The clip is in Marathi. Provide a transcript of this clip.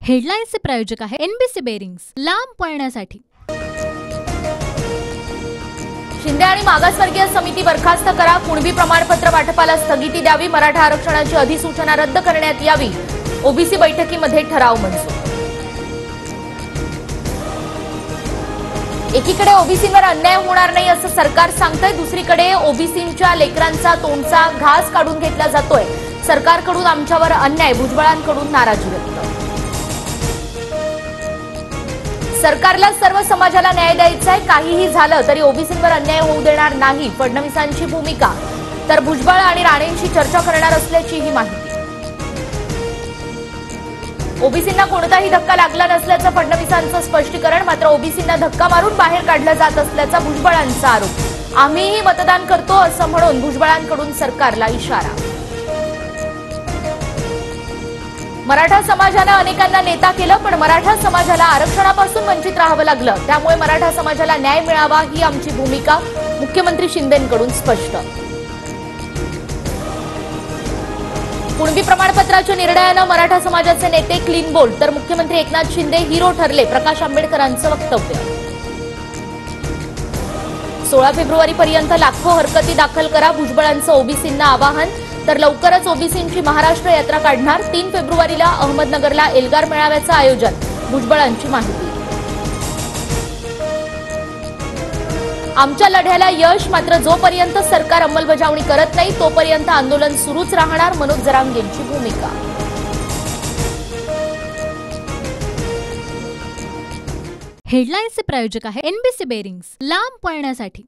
हेडलाईन्सचे प्रायोजक आहे एनबीसी बेरिंग्स, लांब पळण्यासाठी। शिंदे आणि मागासवर्गीय समिती बरखास्त करा, कुणबी प्रमाणपत्र वाटपाला स्थगिती द्यावी, मराठा आरक्षणाची अधिसूचना रद्द करण्यात यावी, ओबीसी बैठकीमध्ये ठराव मंजूर। एकीकडे ओबीसींवर अन्याय होणार नाही असं सरकार सांगतंय, दुसरीकडे ओबीसींच्या लेकरांचा तोंडचा घास काढून घेतला जातोय। सरकारकडून आमच्यावर अन्याय, भुजबळांकडून नाराजी व्यक्त। सरकारला सर्व समाजाला न्याय द्यायचा आहे, काहीही झालं तरी ओबीसींवर अन्याय होऊ देणार नाही, फडणवीसांची भूमिका। तर भुजबळ आणि राणेंशी चर्चा करणार असल्याची ही माहिती। ओबीसींना कोणताही धक्का लागला नसल्याचं फडणवीसांचं स्पष्टीकरण, मात्र ओबीसींना धक्का मारून बाहेर काढलं जात असल्याचा भुजबळांचा आरोप। आम्हीही मतदान करतो असं म्हणून भुजबळांकडून सरकारला इशारा। मराठा समाजानं अनेकांना नेता केलं, पण मराठा समाजाला आरक्षणापासून वंचित राहावं लागलं, त्यामुळे मराठा समाजाला न्याय मिळावा ही आमची भूमिका, मुख्यमंत्री शिंदेंकडून स्पष्ट। कुणबी प्रमाणपत्राच्या निर्णयानं मराठा समाजाचे नेते क्लीन बोल्ड, तर मुख्यमंत्री एकनाथ शिंदे हिरो ठरले, प्रकाश आंबेडकरांचं वक्तव्य। 16 फेब्रुवारीपर्यंत लाखो हरकती दाखल करा, भुजबळांचं ओबीसींना आवाहन, तर लवकरच ओबीसींची महाराष्ट्र यात्रा काढणार, 3 फेब्रुवारीला अहमदनगरला एल्गार मेळाव्याचं आयोजन, भुजबळांची माहिती। आमच्या लढ्याला यश, मात्र जोपर्यंत सरकार अंमलबजावणी करत नाही तोपर्यंत आंदोलन सुरूच राहणार, मनोज जरांगेंची भूमिका। हेडलाईन्सचे प्रायोजक आहे एनबीसी बेरिंग्स, लांब पळण्यासाठी।